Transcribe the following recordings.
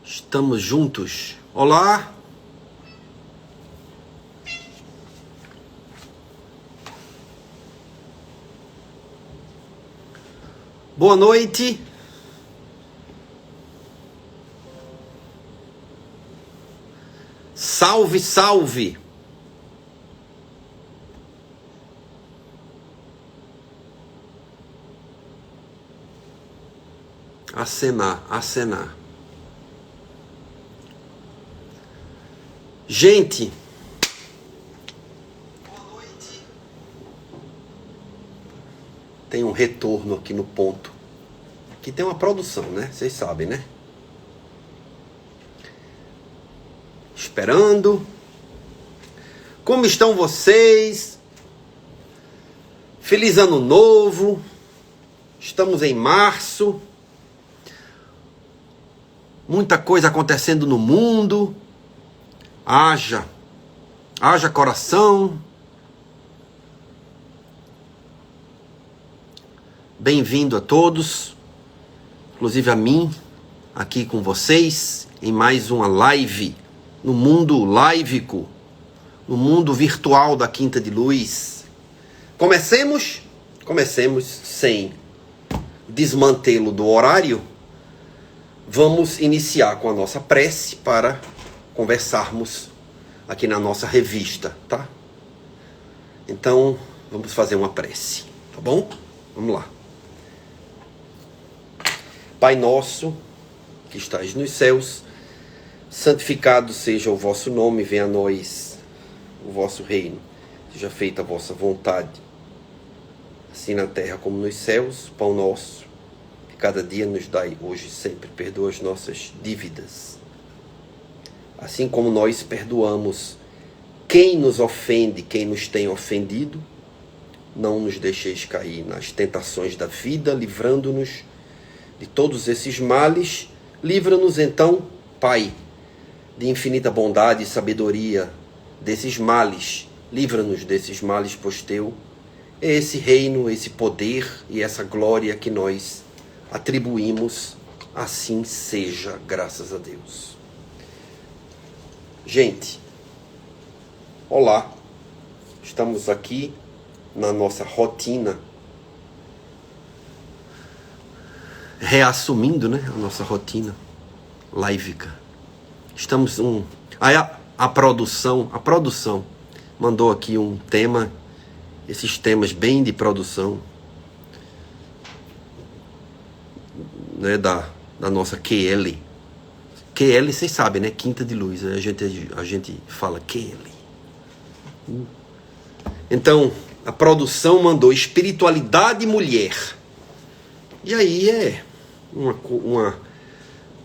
Estamos juntos. Olá. Boa noite. Salve, salve. Acenar, acenar. Gente, boa noite. Tem um retorno aqui no ponto. Aqui tem uma produção, né? Vocês sabem, né? Esperando. Como estão vocês? Feliz ano novo. Estamos em março. Muita coisa acontecendo no mundo. Haja coração. Bem-vindo a todos, inclusive a mim, aqui com vocês, em mais uma live, no mundo livico, no mundo virtual da Quinta de Luz. Comecemos sem desmantê-lo do horário. Vamos iniciar com a nossa prece para conversarmos aqui na nossa revista, tá? Então, vamos fazer uma prece, tá bom? Vamos lá. Pai nosso, que estás nos céus, santificado seja o vosso nome, venha a nós o vosso reino. Seja feita a vossa vontade, assim na terra como nos céus. Pão nosso, que cada dia nos dai hoje e sempre. Perdoa as nossas dívidas, assim como nós perdoamos quem nos ofende, quem nos tem ofendido. Não nos deixeis cair nas tentações da vida, livrando-nos de todos esses males. Livra-nos então, Pai, de infinita bondade e sabedoria desses males. Livra-nos desses males, pois teu é esse reino, esse poder e essa glória que nós atribuímos. Assim seja, graças a Deus. Gente, olá, estamos aqui na nossa rotina, reassumindo, né, a nossa rotina livica. Estamos aí a produção mandou aqui um tema, esses temas bem de produção, né, da nossa QL. QL, vocês sabem, né? Quinta de Luz. A gente fala QL. Então, a produção mandou espiritualidade e mulher. E aí é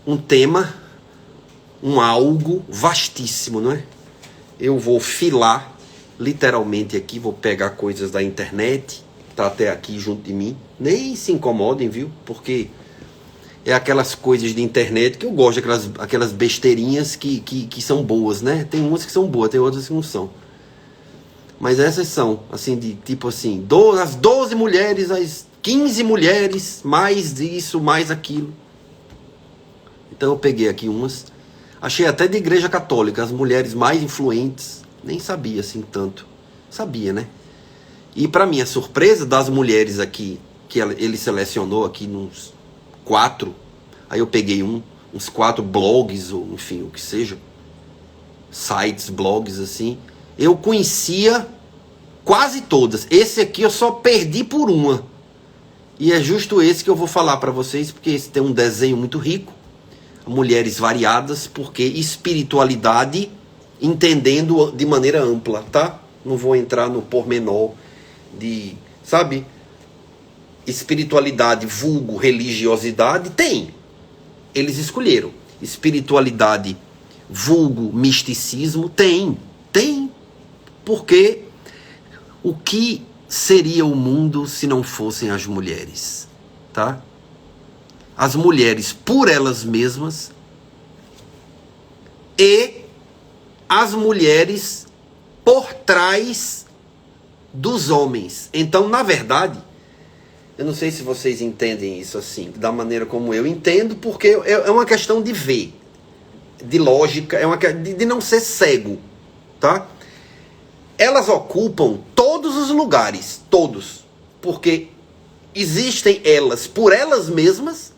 um tema, algo vastíssimo, não é? Eu vou filar, literalmente aqui, vou pegar coisas da internet, tá até aqui junto de mim. Nem se incomodem, viu? Porque é aquelas coisas de internet que eu gosto, aquelas besteirinhas que são boas, né? Tem umas que são boas, tem outras que não são. Mas essas são, assim, de tipo assim, as 12 mulheres, as 15 mulheres, mais isso, mais aquilo. Então eu peguei aqui umas, achei até de igreja católica, as mulheres mais influentes, nem sabia assim tanto. Sabia, né? E para minha surpresa, das mulheres aqui, que ele selecionou aqui nos 4, aí eu peguei uns 4 blogs, ou enfim, o que seja, sites, blogs assim, eu conhecia quase todas. Esse aqui eu só perdi por uma, e é justo esse que eu vou falar para vocês, porque esse tem um desenho muito rico, mulheres variadas, porque espiritualidade entendendo de maneira ampla, tá? Não vou entrar no pormenor de, sabe, espiritualidade vulgo religiosidade. Tem, eles escolheram. Espiritualidade vulgo misticismo, tem, porque o que seria o mundo se não fossem as mulheres, tá? As mulheres por elas mesmas e as mulheres por trás dos homens. Então, na verdade, eu não sei se vocês entendem isso assim, da maneira como eu entendo, porque é uma questão de ver. de lógica, é uma de não ser cego, tá? Elas ocupam todos os lugares, todos, porque existem elas por elas mesmas,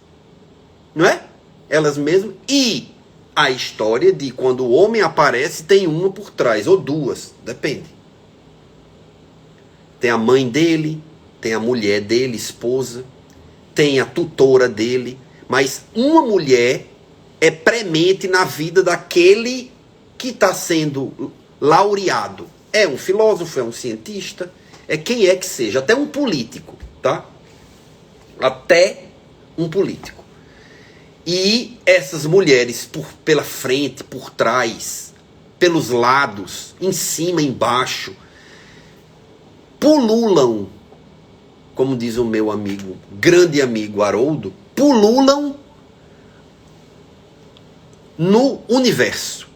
não é? Elas mesmas, e a história de quando o homem aparece tem uma por trás, ou duas, depende. Tem a mãe dele, tem a mulher dele, esposa, tem a tutora dele, mas uma mulher é premente na vida daquele que está sendo laureado. É um filósofo, é um cientista, é quem é que seja, até um político, tá? Até um político. E essas mulheres pela frente, por trás, pelos lados, em cima, embaixo, pululam, como diz o meu amigo, grande amigo Haroldo, pululam no universo.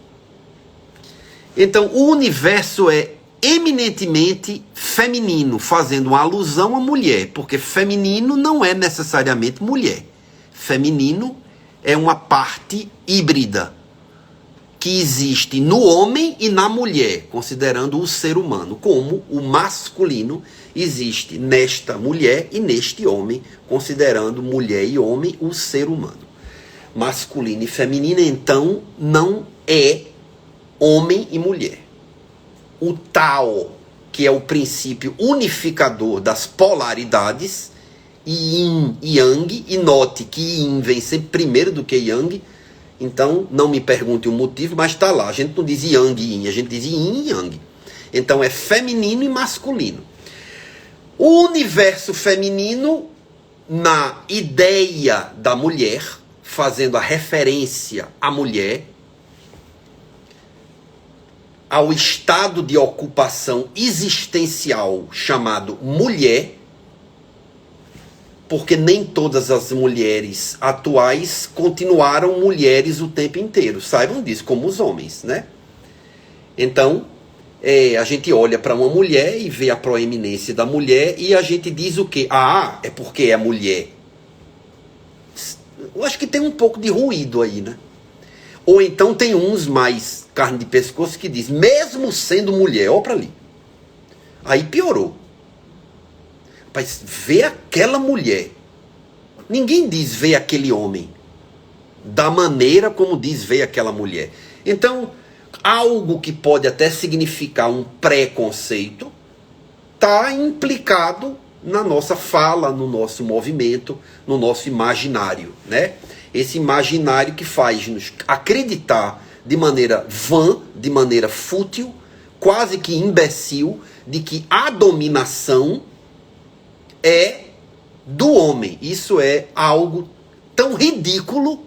Então, o universo é eminentemente feminino, fazendo uma alusão à mulher, porque feminino não é necessariamente mulher. Feminino é uma parte híbrida que existe no homem e na mulher, considerando o ser humano, como o masculino existe nesta mulher e neste homem, considerando mulher e homem o ser humano. Masculino e feminino, então, não é homem e mulher. O Tao, que é o princípio unificador das polaridades, Yin e Yang, e note que Yin vem sempre primeiro do que Yang, então não me pergunte o motivo, mas está lá. A gente não diz Yang e Yin, a gente diz Yin e Yang. Então é feminino e masculino. O universo feminino, na ideia da mulher, fazendo a referência à mulher, ao estado de ocupação existencial chamado mulher, porque nem todas as mulheres atuais continuaram mulheres o tempo inteiro. Saibam disso, como os homens, né? Então, a gente olha para uma mulher e vê a proeminência da mulher e a gente diz o quê? Ah, é porque é mulher. Eu acho que tem um pouco de ruído aí, né? Ou então tem uns mais carne de pescoço que diz, mesmo sendo mulher, ó para ali. Aí piorou. Rapaz, vê aquela mulher. Ninguém diz vê aquele homem. Da maneira como diz vê aquela mulher. Então, algo que pode até significar um preconceito está implicado na nossa fala, no nosso movimento, no nosso imaginário, né? Esse imaginário que faz-nos acreditar de maneira vã, de maneira fútil, quase que imbecil, de que a dominação é do homem. Isso é algo tão ridículo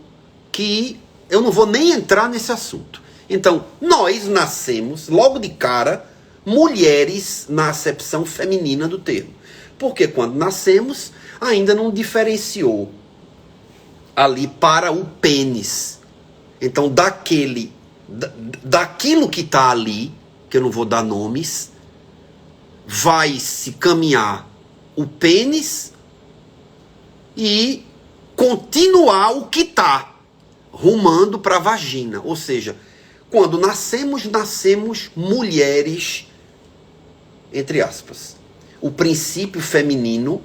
que eu não vou nem entrar nesse assunto. Então, nós nascemos, logo de cara, mulheres na acepção feminina do termo. Porque quando nascemos, ainda não diferenciou ali para o pênis. Então, daquilo que está ali, que eu não vou dar nomes, vai se caminhar o pênis e continuar o que está, rumando para a vagina. Ou seja, quando nascemos mulheres, entre aspas. O princípio feminino,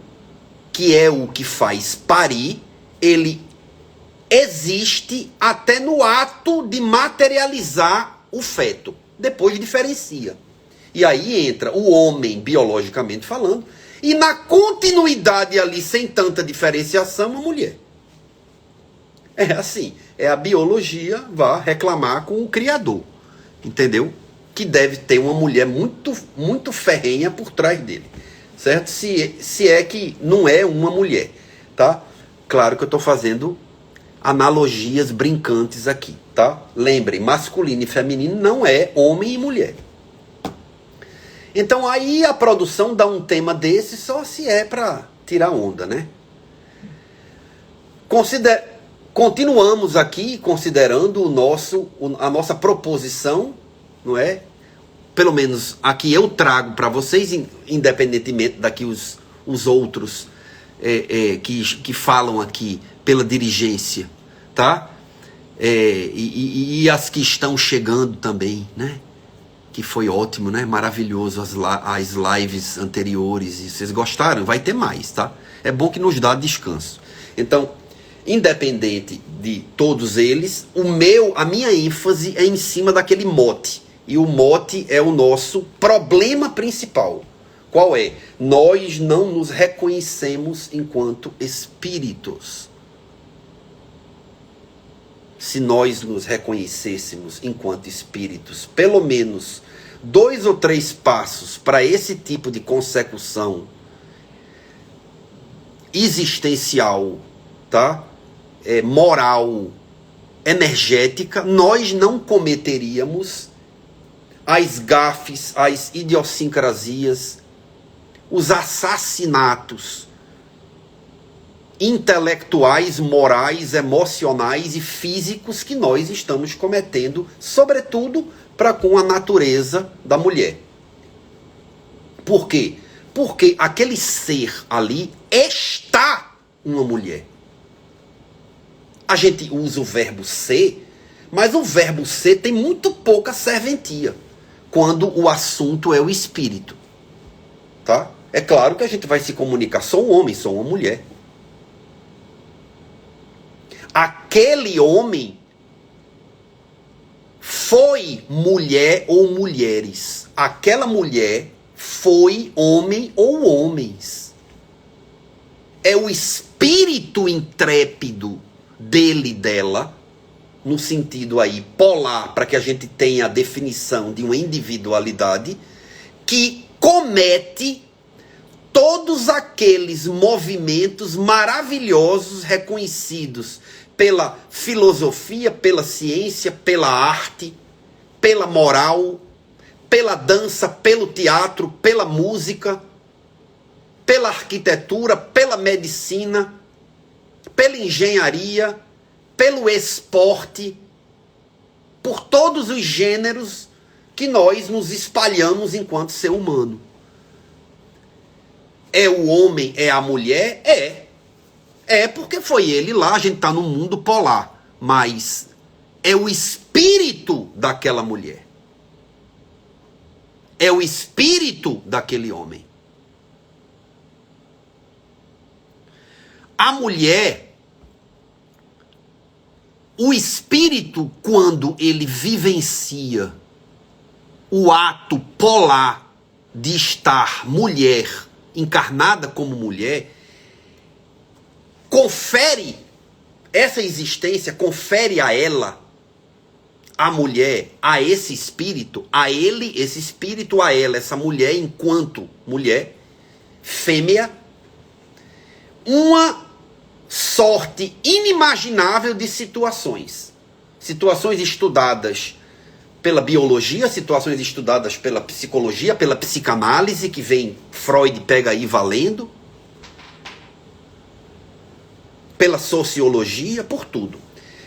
que é o que faz parir, ele existe até no ato de materializar o feto. Depois diferencia. E aí entra o homem, biologicamente falando, e na continuidade ali, sem tanta diferenciação, a mulher. É assim, é a biologia vá reclamar com o Criador, entendeu? Que deve ter uma mulher muito, muito ferrenha por trás dele, certo? Se é que não é uma mulher, tá? Claro que eu estou fazendo analogias brincantes aqui, tá? Lembrem, masculino e feminino não é homem e mulher. Então aí a produção dá um tema desse só se é para tirar onda, né? Continuamos aqui considerando a nossa proposição, não é? Pelo menos aqui eu trago para vocês, independentemente daqui os outros que falam aqui pela dirigência, tá? E as que estão chegando também, né? Que foi ótimo, né? Maravilhoso as lives anteriores. E vocês gostaram? Vai ter mais, tá? É bom que nos dá descanso. Então, independente de todos eles, a minha ênfase é em cima daquele mote. E o mote é o nosso problema principal. Qual é? Nós não nos reconhecemos enquanto espíritos. Se nós nos reconhecêssemos enquanto espíritos, pelo menos 2 ou 3 passos para esse tipo de consecução existencial, tá? Moral, energética, nós não cometeríamos as gafes, as idiosincrasias, os assassinatos intelectuais, morais, emocionais e físicos que nós estamos cometendo, sobretudo para com a natureza da mulher. Por quê? Porque aquele ser ali está uma mulher. A gente usa o verbo ser, mas o verbo ser tem muito pouca serventia quando o assunto é o espírito. Tá? É claro que a gente vai se comunicar, sou um homem, sou uma mulher. Aquele homem foi mulher ou mulheres. Aquela mulher foi homem ou homens. É o espírito intrépido dele, dela, no sentido aí polar, para que a gente tenha a definição de uma individualidade, que comete todos aqueles movimentos maravilhosos reconhecidos pela filosofia, pela ciência, pela arte, pela moral, pela dança, pelo teatro, pela música, pela arquitetura, pela medicina, pela engenharia, pelo esporte, por todos os gêneros que nós nos espalhamos enquanto ser humano. É o homem, é a mulher? É porque foi ele lá, a gente está no mundo polar. Mas é o espírito daquela mulher. É o espírito daquele homem. A mulher, o espírito, quando ele vivencia o ato polar de estar mulher, encarnada como mulher, confere essa existência, confere a ela, a mulher, a esse espírito, a ele, esse espírito, a ela, essa mulher enquanto mulher, fêmea, uma sorte inimaginável de situações. Situações estudadas pela biologia, situações estudadas pela psicologia, pela psicanálise, que vem Freud pega aí valendo, pela sociologia, por tudo.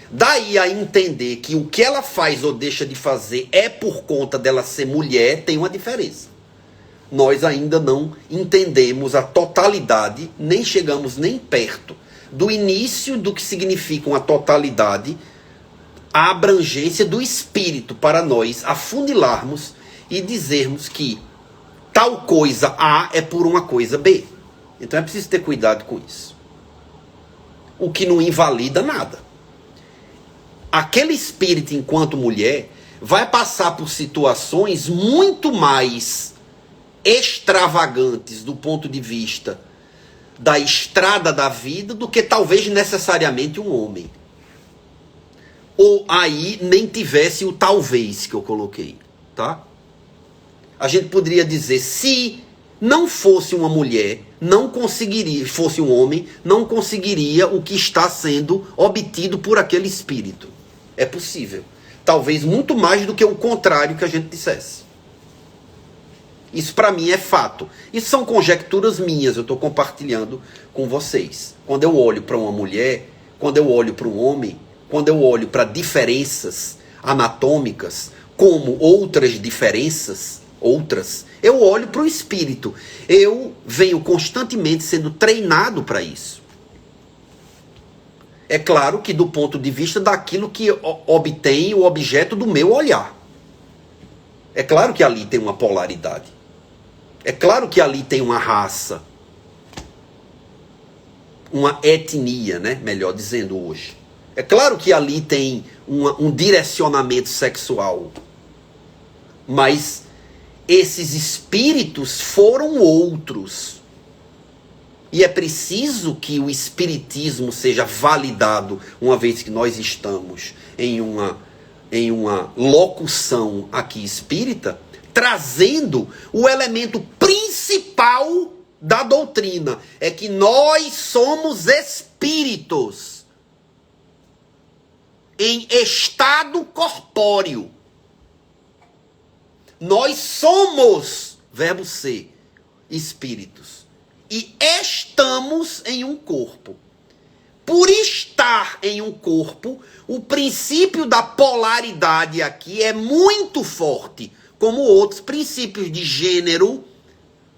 Daí a entender que o que ela faz ou deixa de fazer é por conta dela ser mulher, tem uma diferença. Nós ainda não entendemos a totalidade, nem chegamos nem perto do início do que significa uma totalidade, a abrangência do espírito, para nós afunilarmos e dizermos que tal coisa A é por uma coisa B. Então é preciso ter cuidado com isso. O que não invalida nada. Aquele espírito, enquanto mulher, vai passar por situações muito mais extravagantes do ponto de vista da estrada da vida do que talvez necessariamente um homem. Ou aí nem tivesse o talvez que eu coloquei, tá? A gente poderia dizer, se não fosse uma mulher, não conseguiria, fosse um homem, não conseguiria o que está sendo obtido por aquele espírito. É possível. Talvez muito mais do que o contrário que a gente dissesse. Isso para mim é fato. Isso são conjecturas minhas, eu estou compartilhando com vocês. Quando eu olho para uma mulher, quando eu olho para um homem, quando eu olho para diferenças anatômicas, como outras diferenças, eu olho para o espírito. Eu venho constantemente sendo treinado para isso. É claro que do ponto de vista daquilo que obtém o objeto do meu olhar. É claro que ali tem uma polaridade. É claro que ali tem uma raça. Uma etnia, né? Melhor dizendo hoje. É claro que ali tem um direcionamento sexual. Mas esses espíritos foram outros. E é preciso que o espiritismo seja validado, uma vez que nós estamos em uma locução aqui espírita, trazendo o elemento principal da doutrina. É que nós somos espíritos em estado corpóreo. Nós somos, verbo ser, espíritos. E estamos em um corpo. Por estar em um corpo, o princípio da polaridade aqui é muito forte, como outros princípios de gênero,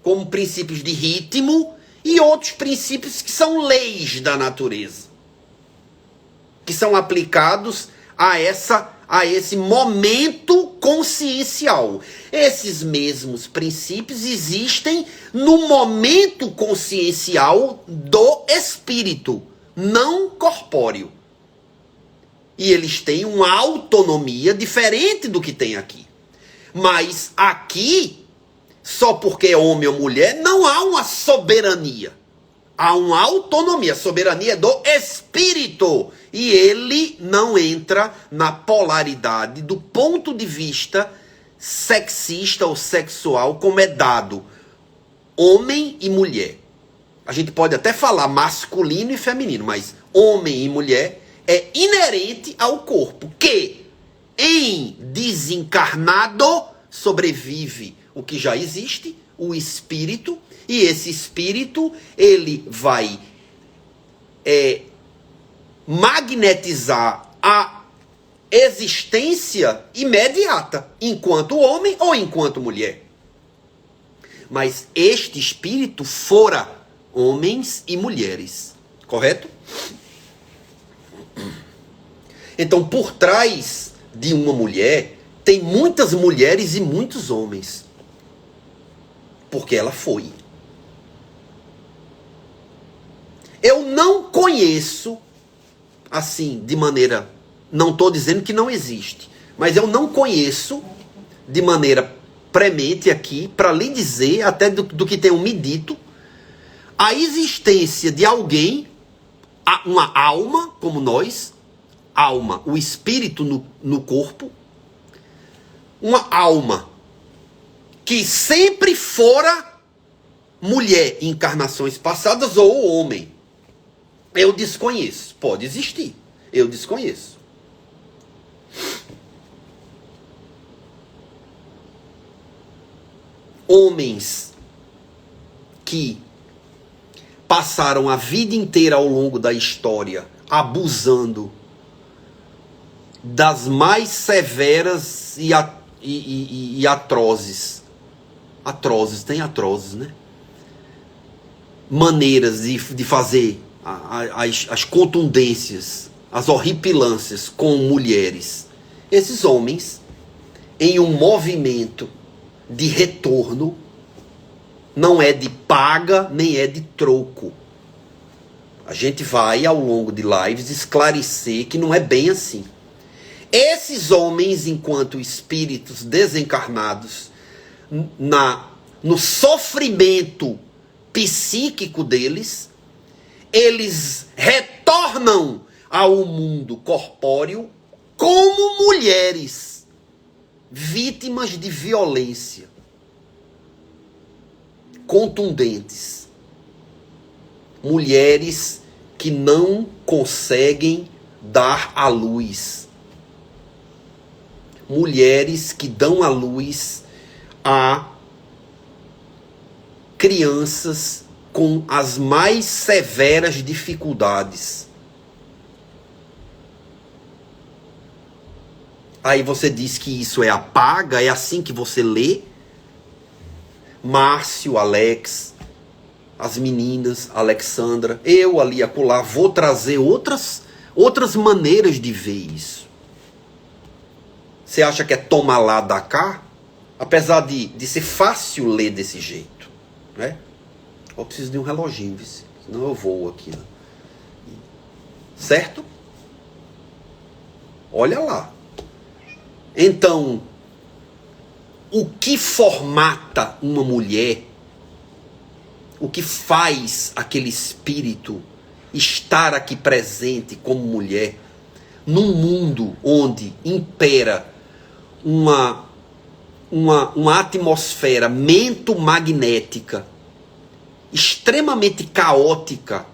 como princípios de ritmo e outros princípios que são leis da natureza, que são aplicados a esse momento consciencial. Esses mesmos princípios existem no momento consciencial do espírito, não corpóreo. E eles têm uma autonomia diferente do que tem aqui. Mas aqui, só porque é homem ou mulher, não há uma soberania. Há uma autonomia. A soberania é do espírito. E ele não entra na polaridade do ponto de vista sexista ou sexual, como é dado homem e mulher. A gente pode até falar masculino e feminino, mas homem e mulher é inerente ao corpo, que em desencarnado sobrevive o que já existe, o espírito, e esse espírito ele vai magnetizar a existência imediata, enquanto homem ou enquanto mulher. Mas este espírito fora homens e mulheres, correto? Então, por trás de uma mulher, tem muitas mulheres e muitos homens. Porque ela foi. Eu não conheço, assim, de maneira... Não estou dizendo que não existe. Mas eu não conheço, de maneira premente aqui, para lhe dizer, até do que tenham me dito, a existência de alguém, uma alma, como nós, alma, o espírito no corpo, uma alma que sempre fora mulher em encarnações passadas ou homem. Eu desconheço. Pode existir. Eu desconheço. Homens que passaram a vida inteira ao longo da história abusando das mais severas e atrozes. Tem atrozes, né? Maneiras de fazer as contundências, as horripilâncias com mulheres. Esses homens, em um movimento de retorno, não é de paga, nem é de troco. A gente vai, ao longo de lives, esclarecer que não é bem assim. Esses homens, enquanto espíritos desencarnados, no sofrimento psíquico deles, eles retornam ao mundo corpóreo como mulheres, vítimas de violência, contundentes. Mulheres que não conseguem dar à luz. Mulheres que dão à luz a crianças com as mais severas dificuldades. Aí você diz que isso é a paga, é assim que você lê? Márcio, Alex, as meninas, Alexandra, eu ali acolá, vou trazer outras outras maneiras de ver isso. Você acha que é toma lá, dá cá? Apesar de ser fácil ler desse jeito, né? Eu preciso de um reloginho, senão eu vou aqui, né? Certo? Olha lá. Então, o que formata uma mulher, o que faz aquele espírito estar aqui presente como mulher, num mundo onde impera uma atmosfera mentomagnética extremamente caótica,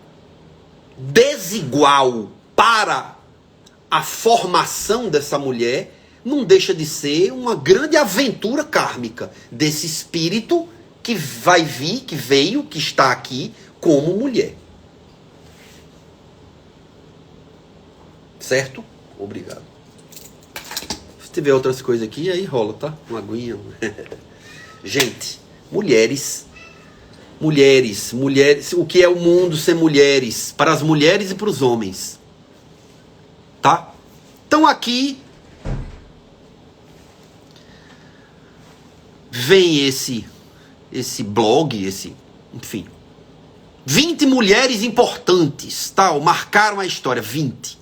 desigual para a formação dessa mulher, não deixa de ser uma grande aventura kármica desse espírito que vai vir, que veio, que está aqui como mulher. Certo? Obrigado. Se tiver outras coisas aqui, aí rola, tá? Uma aguinha. Gente, mulheres, o que é o mundo sem mulheres? Para as mulheres e para os homens. Tá? Então aqui vem esse blog, enfim. 20 mulheres importantes, tal, marcaram a história, 20.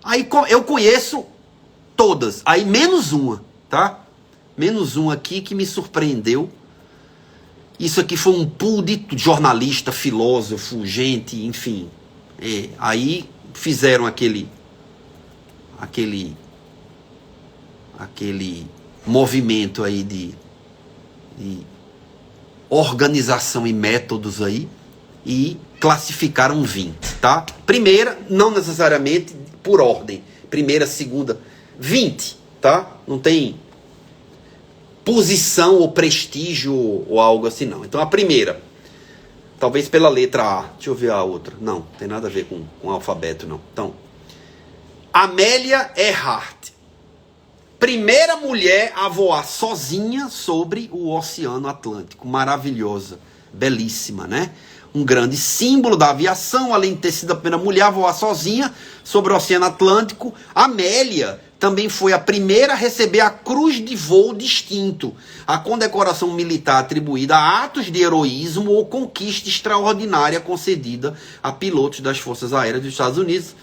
Aí eu conheço todas, aí menos uma, tá? Menos uma aqui que me surpreendeu. Isso aqui foi um pool de jornalista, filósofo, gente, enfim. Aí fizeram aquele movimento aí de organização e métodos aí e classificaram 20, tá? Primeira, não necessariamente por ordem. Primeira, segunda, 20, tá? Não tem posição ou prestígio ou algo assim, não. Então a primeira, talvez pela letra A. Deixa eu ver a outra. Não, tem nada a ver com o alfabeto, não. Então, Amélia Earhart. Primeira mulher a voar sozinha sobre o Oceano Atlântico. Maravilhosa, belíssima, né? Um grande símbolo da aviação, além de ter sido a primeira mulher a voar sozinha sobre o Oceano Atlântico. Amélia também foi a primeira a receber a Cruz de Voo Distinto, a condecoração militar atribuída a atos de heroísmo ou conquista extraordinária concedida a pilotos das Forças Aéreas dos Estados Unidos.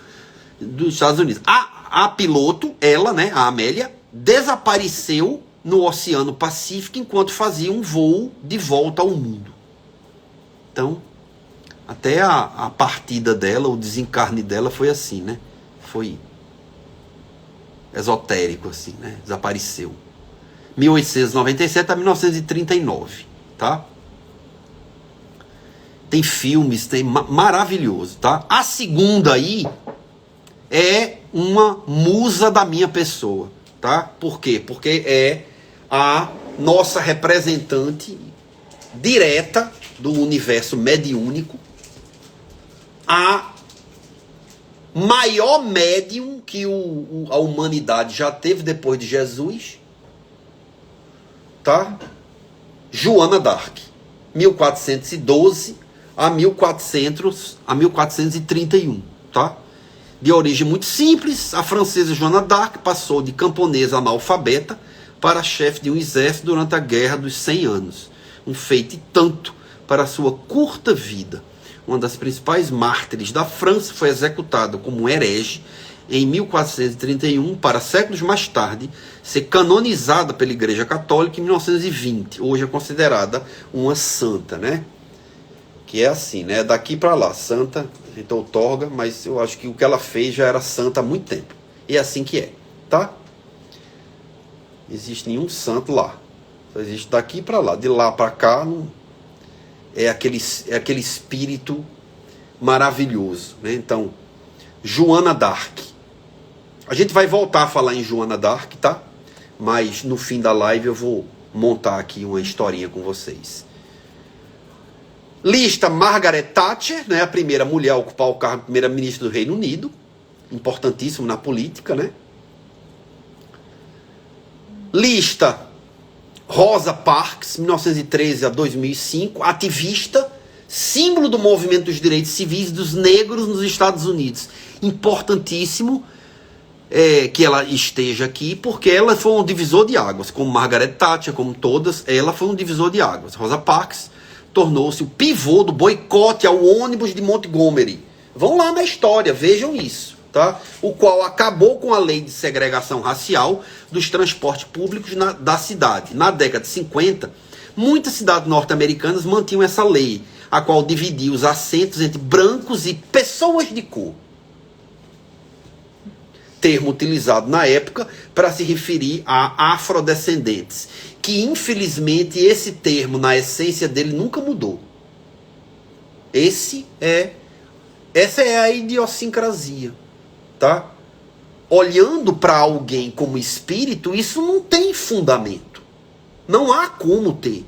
A piloto, ela, né, a Amélia, desapareceu no Oceano Pacífico enquanto fazia um voo de volta ao mundo. Então, até a partida dela, o desencarne dela foi assim, né? Foi esotérico, assim, né? Desapareceu. 1897 a 1939, tá? Tem filmes, tem maravilhoso, tá? A segunda aí é uma musa da minha pessoa, tá? Por quê? Porque é a nossa representante direta do universo mediúnico, a maior médium que a humanidade já teve depois de Jesus, tá? Joana d'Arc, 1412 a 1431, tá? De origem muito simples, a francesa Joana d'Arc passou de camponesa analfabeta para chefe de um exército durante a Guerra dos 100 Anos. Um feito e tanto para sua curta vida. Uma das principais mártires da França, foi executada como um herege em 1431, para séculos mais tarde ser canonizada pela Igreja Católica em 1920. Hoje é considerada uma santa, né? Que é assim, né? Daqui para lá, santa, a gente outorga, mas eu acho que o que ela fez já era santa há muito tempo. E é assim que é, tá? Não existe nenhum santo lá. Só existe daqui para lá. De lá para cá, não... é aquele espírito maravilhoso, né? Então, Joana d'Arc. A gente vai voltar a falar em Joana d'Arc, tá? Mas no fim da live eu vou montar aqui uma historinha com vocês. Lista Margaret Thatcher, né, a primeira mulher a ocupar o cargo de primeira-ministra do Reino Unido, importantíssimo na política, né? Lista Rosa Parks, 1913 a 2005, ativista, símbolo do movimento dos direitos civis dos negros nos Estados Unidos. Importantíssimo que ela esteja aqui, porque ela foi um divisor de águas, como Margaret Thatcher, como todas, ela foi um divisor de águas. Rosa Parks tornou-se o pivô do boicote ao ônibus de Montgomery. Vão lá na história, vejam isso, tá? O qual acabou com a lei de segregação racial dos transportes públicos da cidade. Na década de 50, muitas cidades norte-americanas mantinham essa lei, a qual dividia os assentos entre brancos e pessoas de cor. Termo utilizado na época para se referir a afrodescendentes, que infelizmente esse termo, na essência dele, nunca mudou. Essa é a idiosincrasia, tá? Olhando para alguém como espírito, isso não tem fundamento. Não há como ter,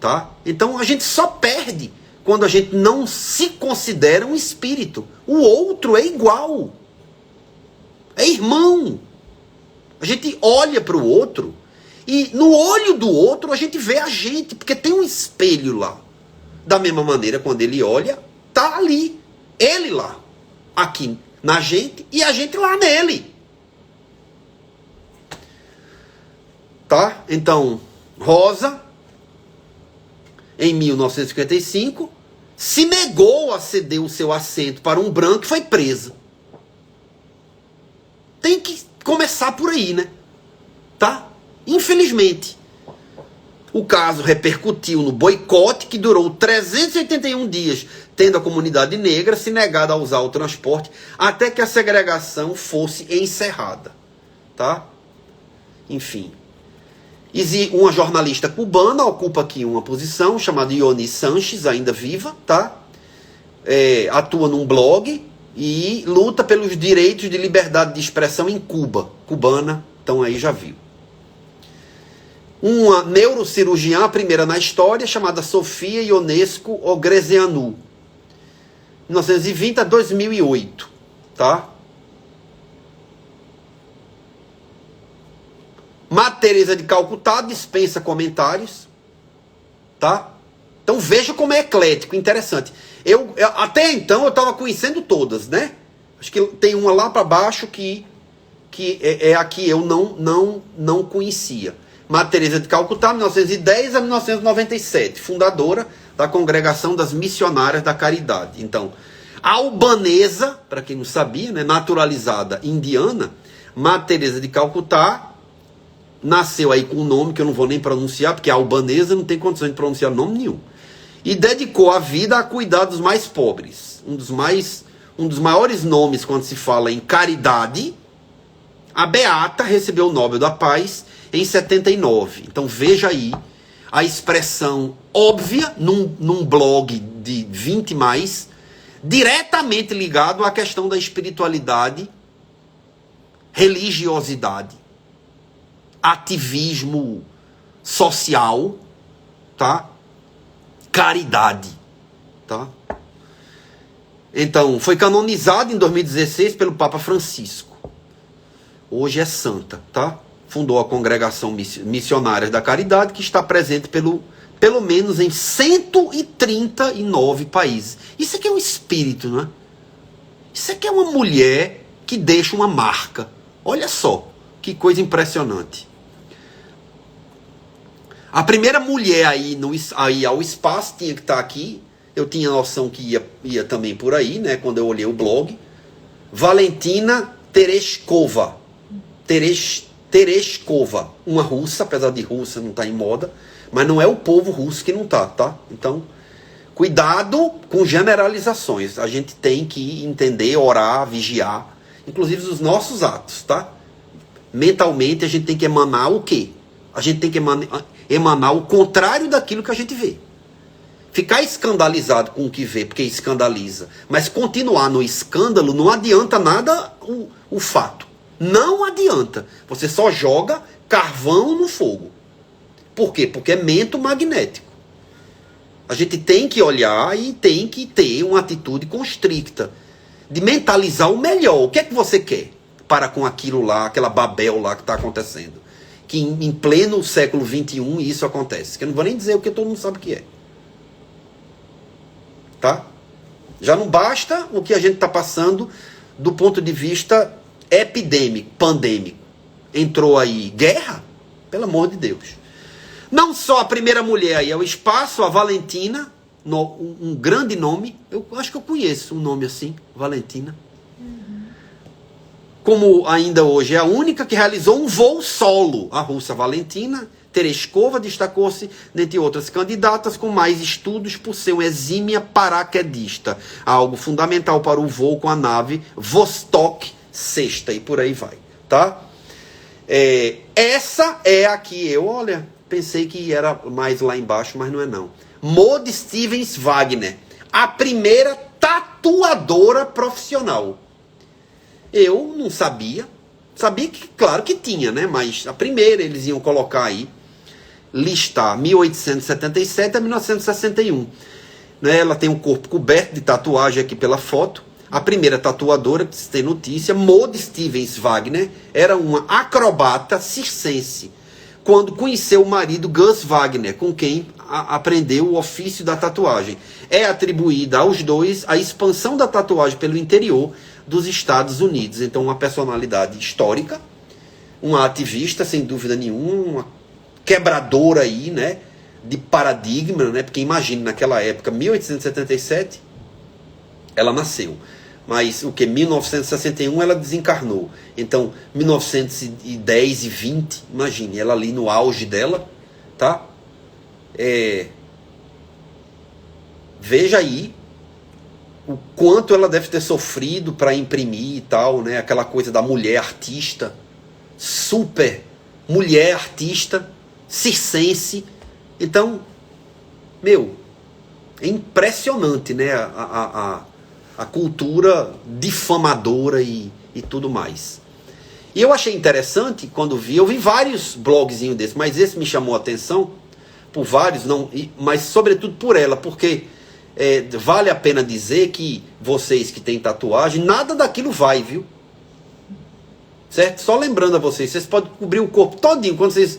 tá? Então a gente só perde quando a gente não se considera um espírito. O outro é igual. É irmão. A gente olha para o outro e no olho do outro a gente vê a gente, porque tem um espelho lá. Da mesma maneira, quando ele olha, tá ali. Ele lá. Aqui na gente e a gente lá nele. Tá? Então, Rosa, em 1955, se negou a ceder o seu assento para um branco e foi presa. Tem que começar por aí, né? Tá? Infelizmente. O caso repercutiu no boicote que durou 381 dias, tendo a comunidade negra se negado a usar o transporte até que a segregação fosse encerrada. Tá? Enfim. Uma jornalista cubana ocupa aqui uma posição chamada Ioni Sanches, ainda viva, tá? Atua num blog e luta pelos direitos de liberdade de expressão em Cuba. Cubana, então aí já viu. Uma neurocirurgiã, a primeira na história, chamada Sofia Ionesco Ogrezianu. 1920 a 2008, tá? Teresa de Calcutá dispensa comentários, tá? Então veja como é eclético, interessante. Até então eu estava conhecendo todas, né? Acho que tem uma lá para baixo que é a que eu não conhecia. Teresa de Calcutá, 1910 a 1997, fundadora da Congregação das Missionárias da Caridade. Então, albanesa, para quem não sabia, né, naturalizada indiana, Teresa de Calcutá nasceu aí com um nome que eu não vou nem pronunciar, porque a albanesa não tem condição de pronunciar nome nenhum. E dedicou a vida a cuidar dos mais pobres. Um dos maiores nomes quando se fala em caridade. A Beata recebeu o Nobel da Paz em 79. Então veja aí a expressão óbvia num blog de 20 mais, diretamente ligado à questão da espiritualidade, religiosidade, ativismo social, tá? Caridade, tá? Então, foi canonizado em 2016 pelo Papa Francisco. Hoje é santa, tá? Fundou a Congregação Missionárias da Caridade, que está presente pelo menos em 139 países. Isso aqui é um espírito, não é? Isso aqui é uma mulher que deixa uma marca. Olha só, que coisa impressionante. A primeira mulher aí ao espaço tinha que estar aqui. Eu tinha noção que ia também por aí, né? Quando eu olhei o blog. Valentina Tereshkova. Tereshkova. Uma russa, apesar de russa não estar em moda. Mas não é o povo russo que não está, tá? Então, cuidado com generalizações. A gente tem que entender, orar, vigiar. Inclusive os nossos atos, tá? Mentalmente a gente tem que emanar o quê? A gente tem que emanar o contrário daquilo que a gente vê. Ficar escandalizado com o que vê, porque escandaliza. Mas continuar no escândalo não adianta nada o fato. Não adianta. Você só joga carvão no fogo. Por quê? Porque é mento magnético. A gente tem que olhar e tem que ter uma atitude constricta. De mentalizar o melhor. O que é que você quer para com aquilo lá, aquela Babel lá que está acontecendo? Que em pleno século XXI isso acontece. Que eu não vou nem dizer o que todo mundo sabe que é. tá? Já não basta o que a gente está passando do ponto de vista epidêmico, pandêmico. Entrou aí guerra, pelo amor de Deus. Não só a primeira mulher aí ao espaço, a Valentina, um grande nome, eu acho que eu conheço um nome assim, Valentina. Como ainda hoje é a única que realizou um voo solo, a russa Valentina Tereshkova destacou-se, dentre outras candidatas, com mais estudos por ser uma exímia paraquedista, algo fundamental para o voo com a nave Vostok 6, e por aí vai, tá? Essa é a que eu, olha, pensei que era mais lá embaixo, mas não é não. Maud Stevens Wagner, a primeira tatuadora profissional. Eu não sabia. Sabia que, claro que tinha, né? Mas a primeira eles iam colocar aí, listar 1877 a 1961. Né? Ela tem um corpo coberto de tatuagem aqui pela foto. A primeira tatuadora, que se tem notícia, Maud Stevens Wagner, era uma acrobata circense, quando conheceu o marido Gus Wagner, com quem aprendeu o ofício da tatuagem. É atribuída aos dois a expansão da tatuagem pelo interior dos Estados Unidos. Então, uma personalidade histórica, uma ativista, sem dúvida nenhuma, uma quebradora aí, né, de paradigma, né, porque imagine, naquela época, 1877, ela nasceu. Mas o que? 1961 ela desencarnou. Então, 1910 e 20, imagine, ela ali no auge dela, tá? Veja aí o quanto ela deve ter sofrido para imprimir e tal, né? Aquela coisa da mulher artista, super mulher artista, circense. Então, meu, é impressionante, né? A cultura difamadora e tudo mais. E eu achei interessante quando eu vi vários blogzinhos desses, mas esse me chamou a atenção por vários, mas sobretudo por ela, porque vale a pena dizer que vocês que têm tatuagem, nada daquilo vai, viu? Certo? Só lembrando a vocês podem cobrir o corpo todinho. Quando vocês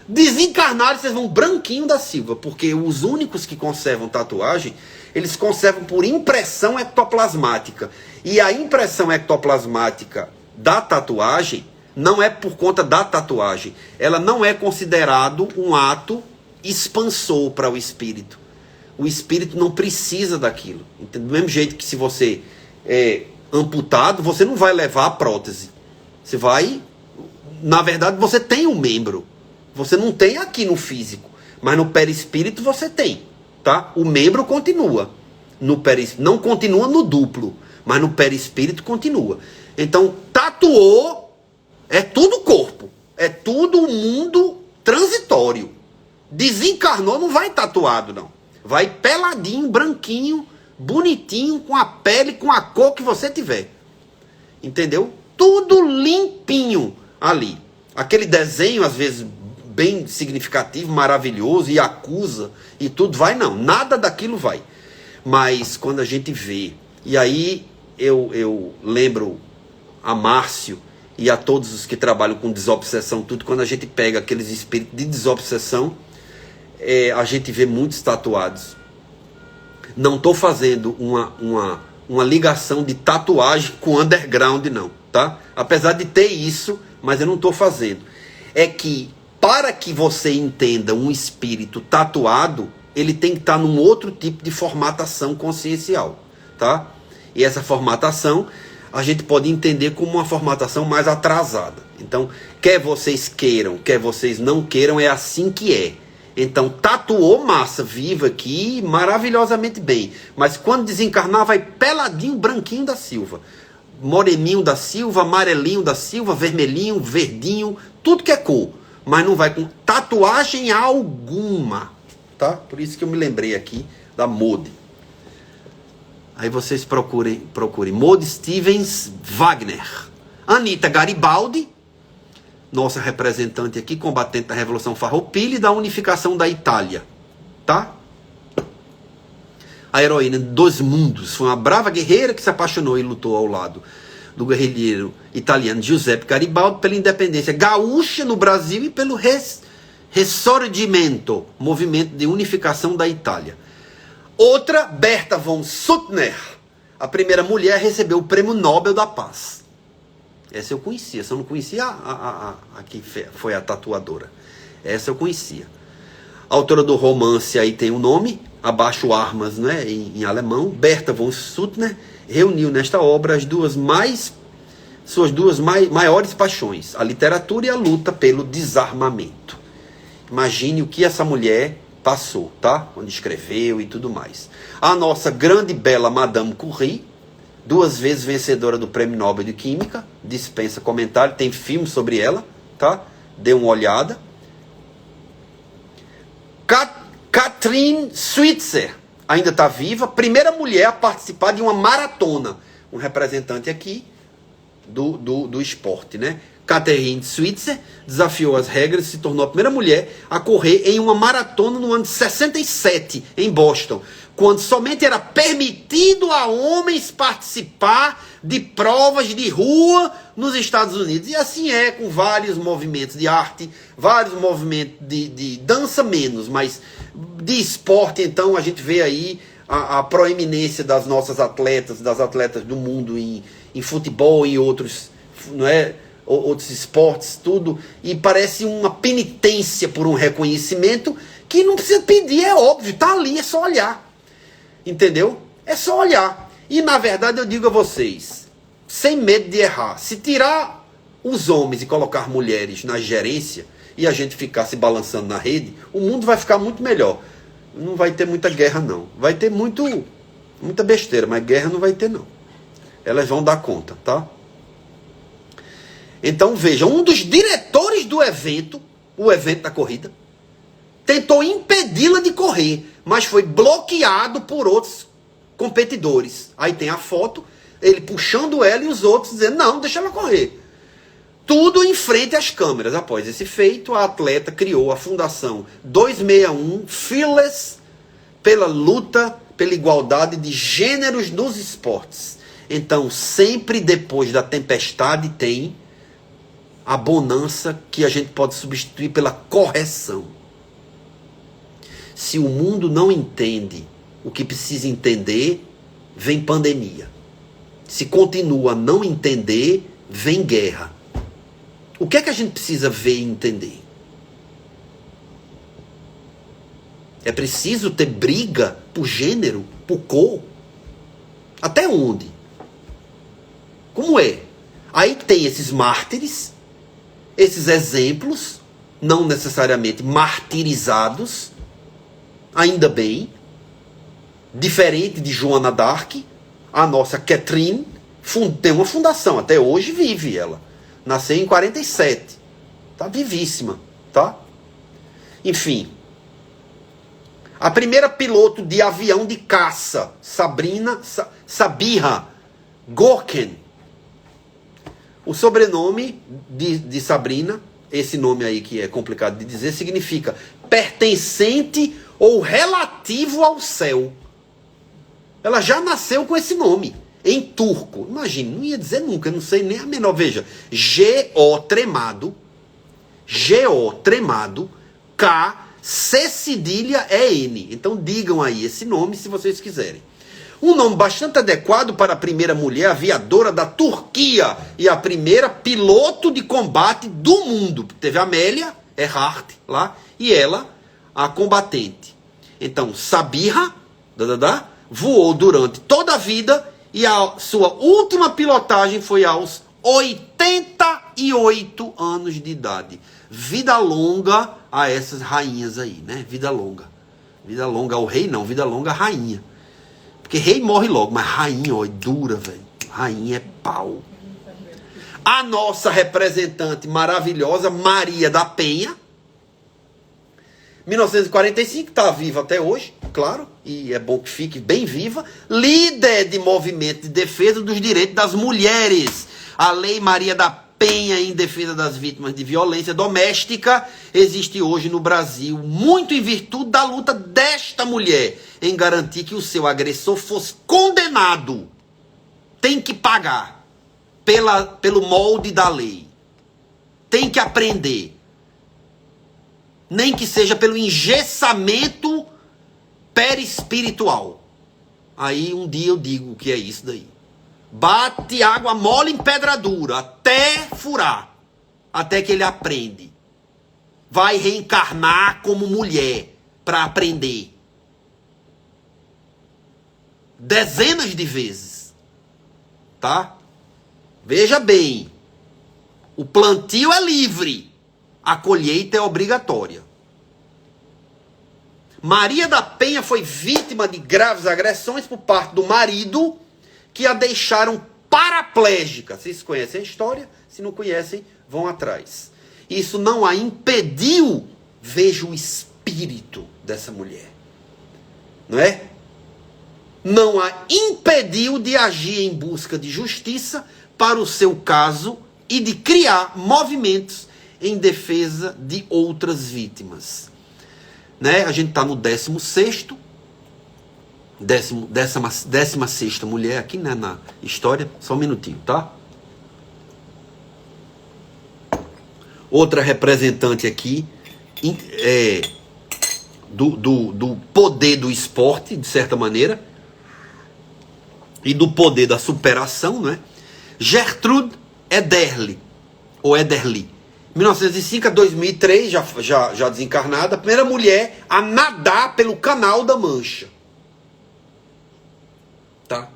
desencarnarem, vocês vão branquinho da Silva, porque os únicos que conservam tatuagem, eles conservam por impressão ectoplasmática. E a impressão ectoplasmática da tatuagem não é por conta da tatuagem. Ela não é considerado um ato expansor para o espírito. O espírito não precisa daquilo. Do mesmo jeito que se você é amputado, você não vai levar a prótese. Você vai... Na verdade, você tem um membro. Você não tem aqui no físico. Mas no perispírito você tem. Tá? O membro continua. Não continua no duplo. Mas no perispírito continua. Então, tatuou é tudo corpo. É tudo o mundo transitório. Desencarnou, não vai tatuado, não. Vai peladinho, branquinho, bonitinho, com a pele, com a cor que você tiver. Entendeu? Tudo limpinho ali. Aquele desenho, às vezes, bem significativo, maravilhoso, e acusa, e tudo, vai não. Nada daquilo vai. Mas quando a gente vê, e aí eu lembro a Márcio e a todos os que trabalham com desobsessão, tudo, quando a gente pega aqueles espíritos de desobsessão, a gente vê muitos tatuados. Não estou fazendo uma ligação de tatuagem com underground, não, tá? Apesar de ter isso, mas eu não estou fazendo. É que, para que você entenda um espírito tatuado, ele tem que estar num outro tipo de formatação consciencial, tá? E essa formatação a gente pode entender como uma formatação mais atrasada. Então, quer vocês queiram, quer vocês não queiram, é assim que é. Então, tatuou massa viva aqui, maravilhosamente bem. Mas quando desencarnar, vai peladinho, branquinho da Silva. Moreninho da Silva, amarelinho da Silva, vermelhinho, verdinho, tudo que é cor. Mas não vai com tatuagem alguma. Tá? Por isso que eu me lembrei aqui da Maud. Aí vocês procurem. Maud Stevens Wagner. Anita Garibaldi, nossa representante aqui, combatente da Revolução Farroupilha e da unificação da Itália. Tá? A heroína dos mundos. Foi uma brava guerreira que se apaixonou e lutou ao lado do guerrilheiro italiano Giuseppe Garibaldi pela independência gaúcha no Brasil e pelo Risorgimento, movimento de unificação da Itália. Outra, Berta von Suttner, a primeira mulher a receber o Prêmio Nobel da Paz. Essa eu conhecia, só não conhecia a que foi a tatuadora. Essa eu conhecia. A autora do romance aí tem o nome, Abaixo Armas, né, em alemão. Berta von Suttner reuniu nesta obra suas duas maiores paixões, a literatura e a luta pelo desarmamento. Imagine o que essa mulher passou, tá? Quando escreveu e tudo mais. A nossa grande bela Madame Curie, 2 vezes vencedora do Prêmio Nobel de Química, dispensa comentário, tem filme sobre ela, tá? Dê uma olhada. Katrin Switzer, ainda está viva, primeira mulher a participar de uma maratona. Um representante aqui do esporte, né? Katrin Switzer desafiou as regras e se tornou a primeira mulher a correr em uma maratona no ano de 67, em Boston, quando somente era permitido a homens participar de provas de rua nos Estados Unidos. E assim é com vários movimentos de arte, vários movimentos de dança menos, mas de esporte. Então a gente vê aí a proeminência das nossas atletas, das atletas do mundo em futebol e outros, não é? Outros esportes, tudo, e parece uma penitência por um reconhecimento que não precisa pedir, é óbvio, tá ali, é só olhar. Entendeu? É só olhar. E na verdade eu digo a vocês, sem medo de errar, se tirar os homens e colocar mulheres na gerência e a gente ficar se balançando na rede, o mundo vai ficar muito melhor. Não vai ter muita guerra não. Vai ter muita besteira, mas guerra não vai ter não. Elas vão dar conta, tá? Então veja, um dos diretores do evento, o evento da corrida, tentou impedi-la de correr, mas foi bloqueado por outros competidores. Aí tem a foto, ele puxando ela e os outros dizendo, não, deixa ela correr. Tudo em frente às câmeras. Após esse feito, a atleta criou a Fundação 261 Fearless pela luta pela igualdade de gêneros nos esportes. Então, sempre depois da tempestade tem a bonança que a gente pode substituir pela correção. Se o mundo não entende o que precisa entender, vem pandemia. Se continua a não entender, vem guerra. O que é que a gente precisa ver e entender? É preciso ter briga por gênero, por cor? Até onde? Como é? Aí tem esses mártires, esses exemplos, não necessariamente martirizados, ainda bem, diferente de Joana d'Arc, a nossa Catherine tem uma fundação, até hoje vive ela. Nasceu em 47, tá vivíssima, tá? Enfim, a primeira piloto de avião de caça, Sabiha Gorken. O sobrenome de Sabrina, esse nome aí que é complicado de dizer, significa pertencente ou relativo ao céu. Ela já nasceu com esse nome, em turco. Imagine, não ia dizer nunca, eu não sei nem a menor. Veja, G-O tremado, K, C cedilha E-N. Então digam aí esse nome se vocês quiserem. Um nome bastante adequado para a primeira mulher aviadora da Turquia e a primeira piloto de combate do mundo. Teve a Amélia Earhart lá e ela, a combatente. Então, Sabiha voou durante toda a vida e a sua última pilotagem foi aos 88 anos de idade. Vida longa a essas rainhas aí, né? Vida longa. Vida longa ao rei não, vida longa à rainha. Porque rei morre logo, mas rainha, ó, é dura, velho. Rainha é pau. A nossa representante maravilhosa, Maria da Penha, 1945, está viva até hoje, claro, e é bom que fique bem viva. Líder de movimento de defesa dos direitos das mulheres. A Lei Maria da Penha em defesa das vítimas de violência doméstica existe hoje no Brasil, muito em virtude da luta desta mulher em garantir que o seu agressor fosse condenado. Tem que pagar pelo molde da lei. Tem que aprender. Nem que seja pelo engessamento perispiritual. Aí um dia eu digo o que é isso daí. Bate água mole em pedra dura até furar, até que ele aprende. Vai reencarnar como mulher para aprender. Dezenas de vezes. Tá? Veja bem. O plantio é livre. A colheita é obrigatória. Maria da Penha foi vítima de graves agressões por parte do marido, que a deixaram paraplégica. Vocês conhecem a história? Se não conhecem, vão atrás. Isso não a impediu, veja o espírito dessa mulher. Não é? Não a impediu de agir em busca de justiça para o seu caso e de criar movimentos em defesa de outras vítimas. Né? A gente está no 16º, 16ª mulher aqui, né, na história. Só um minutinho, tá? Outra representante aqui do poder do esporte, de certa maneira, e do poder da superação, né? Gertrude Ederle, ou Ederle, 1905 a 2003, já desencarnada, a primeira mulher a nadar pelo Canal da Mancha. Tá?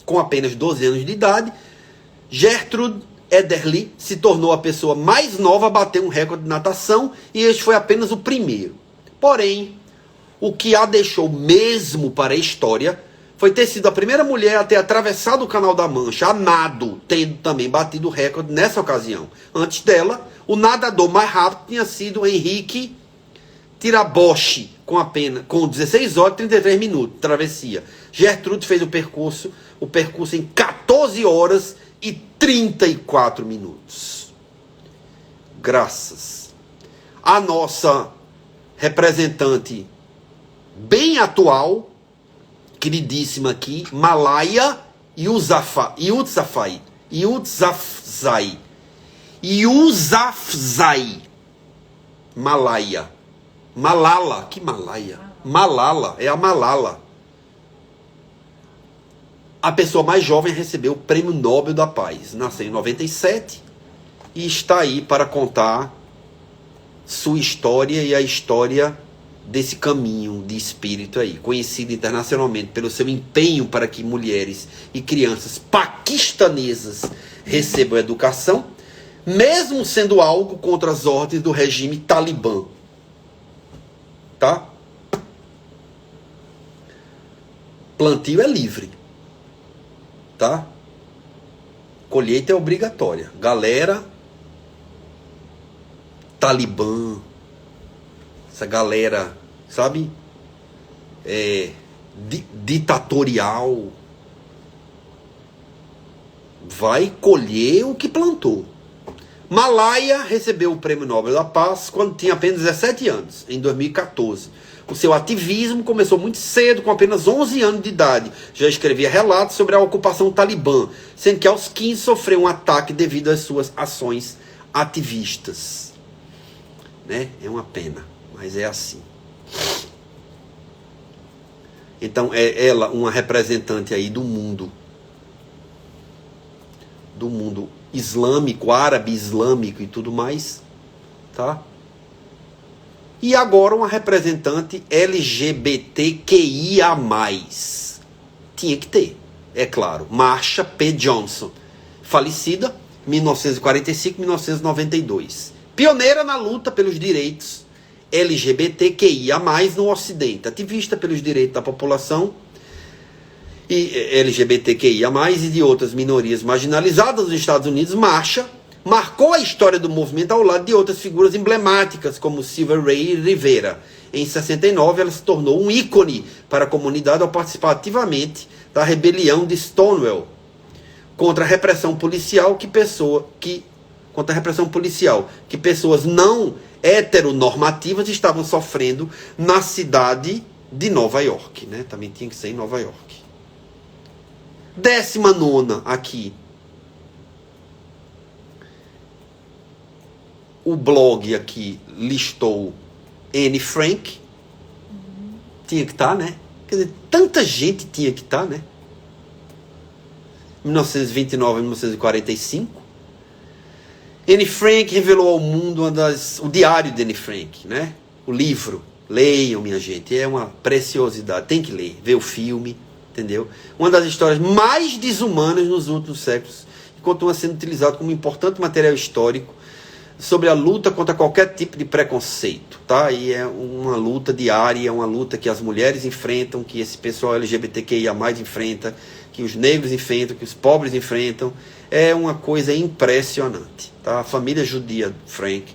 Com apenas 12 anos de idade, Gertrude Ederle se tornou a pessoa mais nova a bater um recorde de natação, e este foi apenas o primeiro. Porém, o que a deixou mesmo para a história foi ter sido a primeira mulher a ter atravessado o Canal da Mancha a nado, tendo também batido o recorde nessa ocasião. Antes dela, o nadador mais rápido tinha sido Henrique Tiraboshi, com 16 horas e 33 minutos de travessia. Gertrude fez o percurso em 14 horas e 34 minutos. Graças à nossa representante bem atual, queridíssima aqui, Malala Yousafzai. Malala, que Malaya? Malala, é a Malala. A pessoa mais jovem recebeu o Prêmio Nobel da Paz. Nasceu em 97 e está aí para contar sua história e a história desse caminho de espírito aí, conhecido internacionalmente pelo seu empenho para que mulheres e crianças paquistanesas recebam educação, mesmo sendo algo contra as ordens do regime talibã. Tá? Plantio é livre. Tá? Colheita é obrigatória. Galera, talibã, essa galera, sabe? Ditatorial, vai colher o que plantou. Malala recebeu o Prêmio Nobel da Paz quando tinha apenas 17 anos, em 2014. O seu ativismo começou muito cedo, com apenas 11 anos de idade. Já escrevia relatos sobre a ocupação talibã, sendo que aos 15 sofreu um ataque devido às suas ações ativistas. Né? É uma pena, mas é assim. Então é ela uma representante aí do mundo islâmico, árabe islâmico e tudo mais, tá? E agora uma representante LGBTQIA+. Tinha que ter, é claro. Marsha P. Johnson, falecida 1945-1992. Pioneira na luta pelos direitos LGBTQIA+, no Ocidente. Ativista pelos direitos da população e LGBTQIA+, e de outras minorias marginalizadas nos Estados Unidos. Marsha marcou a história do movimento ao lado de outras figuras emblemáticas, como Silva Ray Rivera. Em 69, ela se tornou um ícone para a comunidade ao participar ativamente da rebelião de Stonewall contra a repressão policial que pessoas não heteronormativas estavam sofrendo na cidade de Nova York, né? Também tinha que ser em Nova York. 19ª aqui. O blog aqui listou Anne Frank. tinha que estar, né? Quer dizer, tanta gente tinha que estar, né? 1929 a 1945. Anne Frank revelou ao mundo o diário de Anne Frank, né? O livro. Leiam, minha gente. É uma preciosidade. Tem que ler. Ver o filme, entendeu? Uma das histórias mais desumanas nos últimos séculos. E continua sendo utilizado como importante material histórico sobre a luta contra qualquer tipo de preconceito, tá? E é uma luta diária, é uma luta que as mulheres enfrentam, que esse pessoal LGBTQIA+ enfrenta, que os negros enfrentam, que os pobres enfrentam. É uma coisa impressionante, tá? A família judia Frank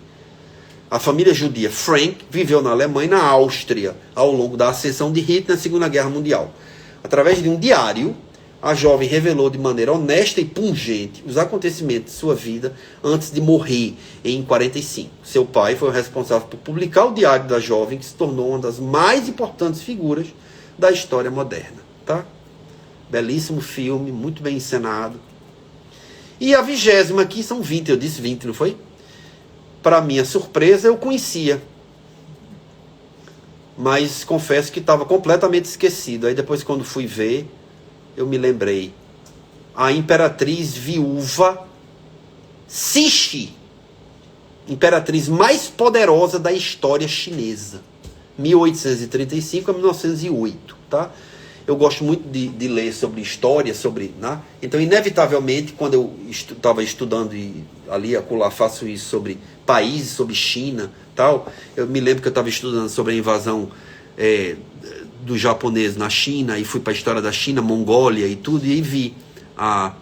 viveu na Alemanha e na Áustria ao longo da ascensão de Hitler na Segunda Guerra Mundial. Através de um diário, a jovem revelou de maneira honesta e pungente os acontecimentos de sua vida antes de morrer em 45. Seu pai foi o responsável por publicar o diário da jovem, que se tornou uma das mais importantes figuras da história moderna. Tá? Belíssimo filme, muito bem encenado. E a 20ª aqui são 20, eu disse 20, não foi? Para minha surpresa, eu conhecia. Mas confesso que estava completamente esquecido. Aí depois, quando fui ver, eu me lembrei. A imperatriz viúva Cixi, imperatriz mais poderosa da história chinesa, 1835 a 1908, tá? Eu gosto muito de ler sobre história, né? Então, inevitavelmente, quando eu estava estudando e ali e acolá faço isso sobre países, sobre China, tal, eu me lembro que eu estava estudando sobre a invasão do japonês na China, e fui para a história da China, Mongólia e tudo, e aí vi a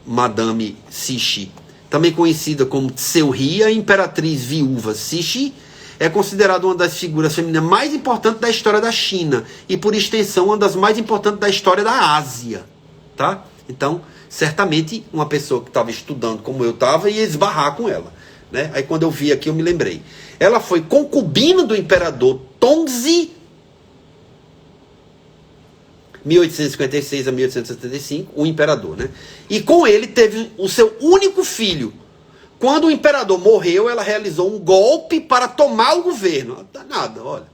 Madame Cixi, também conhecida como Tseuhi, a imperatriz viúva Cixi, é considerada uma das figuras femininas mais importantes da história da China, e por extensão uma das mais importantes da história da Ásia, tá? Então, certamente uma pessoa que estava estudando como eu estava ia esbarrar com ela, né? Aí quando eu vi aqui eu me lembrei. Ela foi concubina do imperador Tongzhi, 1856 a 1875, o imperador, né? E com ele teve o seu único filho. Quando o imperador morreu, ela realizou um golpe para tomar o governo. Nada, olha.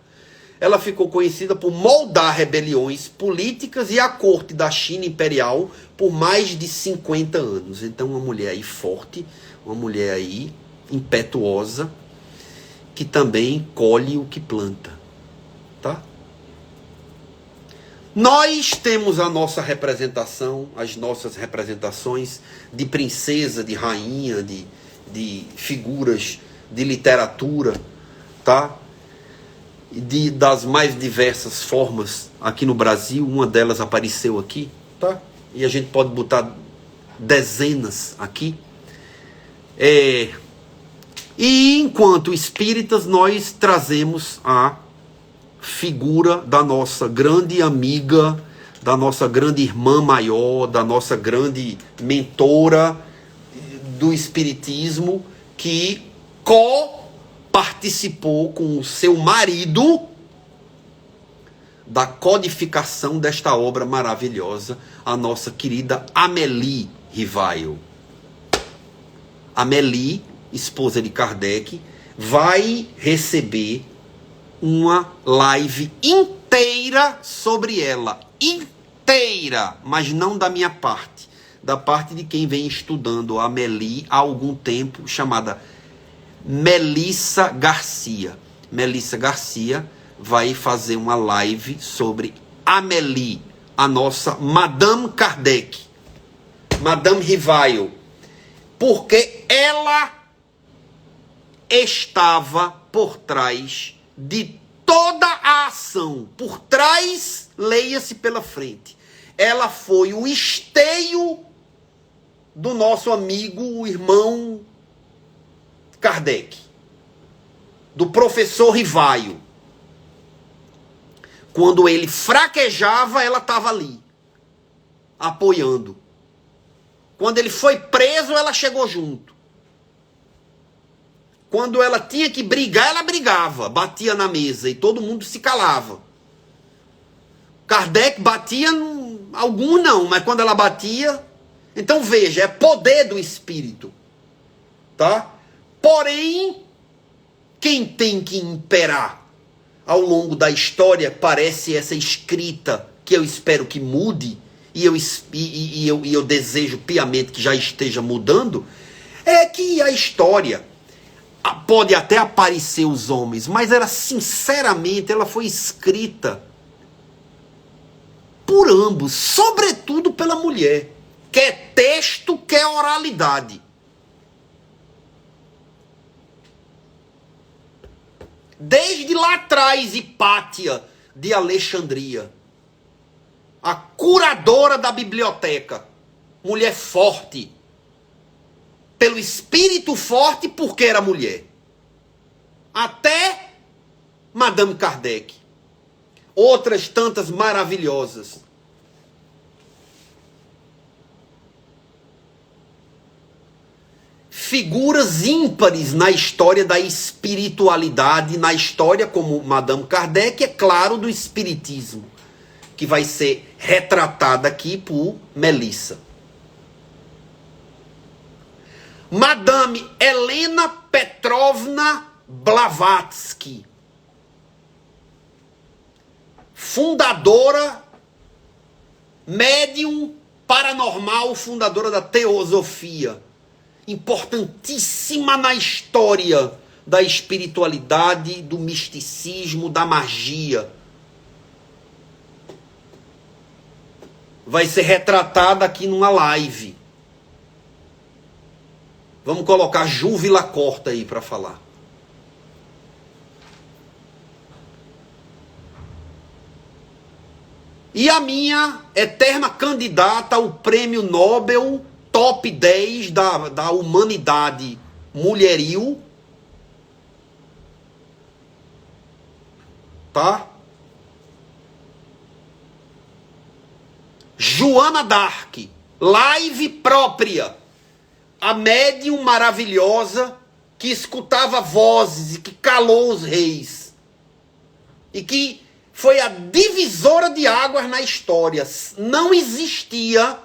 Ela ficou conhecida por moldar rebeliões políticas e a corte da China imperial por mais de 50 anos. Então, uma mulher aí forte, uma mulher aí impetuosa, que também colhe o que planta, tá? Nós temos a nossa representação, as nossas representações de princesa, de rainha, de figuras de literatura, tá? Das mais diversas formas aqui no Brasil. Uma delas apareceu aqui, tá? E a gente pode botar dezenas aqui. E enquanto espíritas, nós trazemos a figura da nossa grande amiga, da nossa grande irmã maior, da nossa grande mentora do espiritismo, que participou com o seu marido da codificação desta obra maravilhosa, a nossa querida Amélie Rivail. Amélie, esposa de Kardec, vai receber uma live inteira sobre ela. Inteira, mas não da minha parte. Da parte de quem vem estudando a Amélie há algum tempo, chamada Melissa Garcia. Melissa Garcia vai fazer uma live sobre Amélie, a nossa Madame Kardec, Madame Rivail, porque ela estava por trás de toda a ação. Por trás, leia-se pela frente. Ela foi o esteio do nosso amigo, o irmão Kardec, do professor Rivail. Quando ele fraquejava, ela estava ali, apoiando. Quando ele foi preso, ela chegou junto. Quando ela tinha que brigar, ela brigava, batia na mesa e todo mundo se calava. Kardec batia, alguns não, mas quando ela batia... Então veja, é poder do espírito, tá? Porém, quem tem que imperar ao longo da história, parece essa escrita que eu espero que mude, e eu desejo piamente que já esteja mudando, é que a história pode até aparecer os homens, mas ela, sinceramente, ela foi escrita por ambos, sobretudo pela mulher. Quer texto, quer oralidade. Desde lá atrás, Hipátia de Alexandria, a curadora da biblioteca, mulher forte, pelo espírito forte, porque era mulher. Até Madame Kardec. Outras tantas maravilhosas. Figuras ímpares na história da espiritualidade, na história como Madame Kardec, é claro, do espiritismo, que vai ser retratada aqui por Melissa. Madame Helena Petrovna Blavatsky, fundadora, médium paranormal, fundadora da teosofia, importantíssima na história da espiritualidade, do misticismo, da magia. Vai ser retratada aqui numa live. Vamos colocar Ju Villacorta aí para falar. E a minha eterna candidata ao prêmio Nobel top 10 da humanidade mulheril. Tá? Joana d'Arc. Live própria. A médium maravilhosa que escutava vozes e que calou os reis. E que foi a divisora de águas na história. Não existia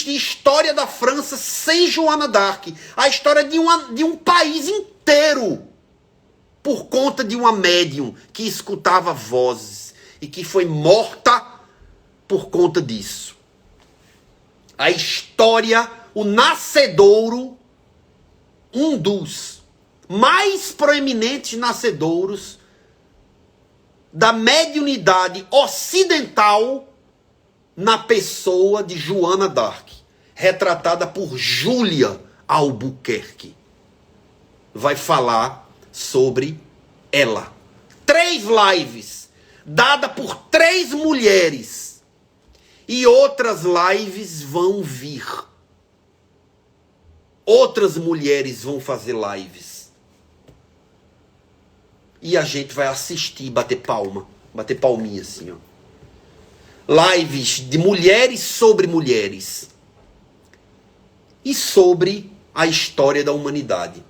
história da França sem Joana d'Arc. A história de um país inteiro. Por conta de uma médium que escutava vozes. E que foi morta por conta disso. A história, o nascedouro, um dos mais proeminentes nascedouros da mediunidade ocidental na pessoa de Joana d'Arc, retratada por Júlia Albuquerque. Vai falar sobre ela. 3 lives, dada por 3 mulheres. E outras lives vão vir. Outras mulheres vão fazer lives. E a gente vai assistir, bater palma. Bater palminha assim, ó. Lives de mulheres sobre mulheres. E sobre a história da humanidade.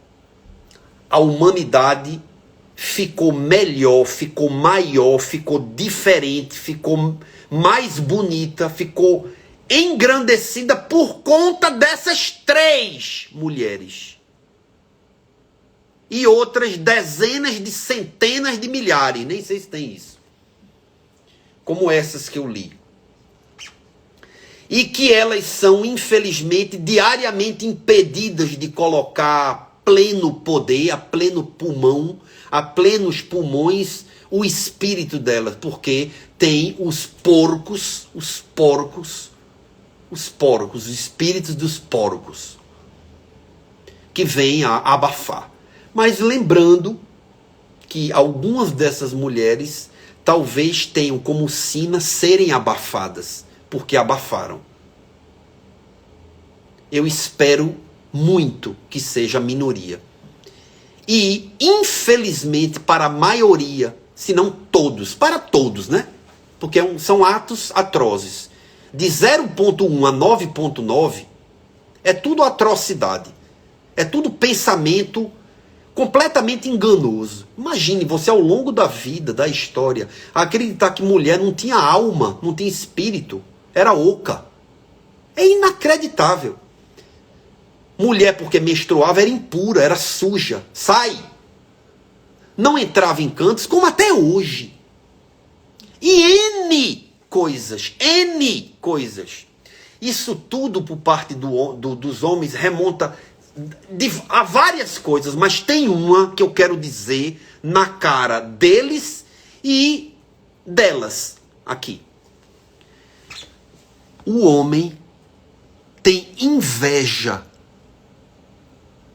A humanidade ficou melhor, ficou maior, ficou diferente, ficou mais bonita, ficou engrandecida por conta dessas 3 mulheres. E outras dezenas de centenas de milhares, nem sei se tem isso. Como essas que eu li. E que elas são, infelizmente, diariamente impedidas de colocar a pleno poder, a pleno pulmão, a plenos pulmões, o espírito delas. Porque tem os espíritos dos porcos, que vêm a abafar. Mas lembrando que algumas dessas mulheres talvez tenham como sina serem abafadas, porque abafaram. Eu espero muito que seja a minoria. E, infelizmente, para a maioria, se não todos, para todos, né? Porque são atos atrozes. De 0.1 a 9.9, é tudo atrocidade. É tudo pensamento completamente enganoso. Imagine você ao longo da vida, da história, acreditar que mulher não tinha alma, não tinha espírito, era oca. É inacreditável. Mulher, porque menstruava, era impura, era suja. Sai! não entrava em cantos, como até hoje. E N coisas, N coisas. Isso tudo por parte dos homens remonta a várias coisas, mas tem uma que eu quero dizer na cara deles e delas aqui. O homem tem inveja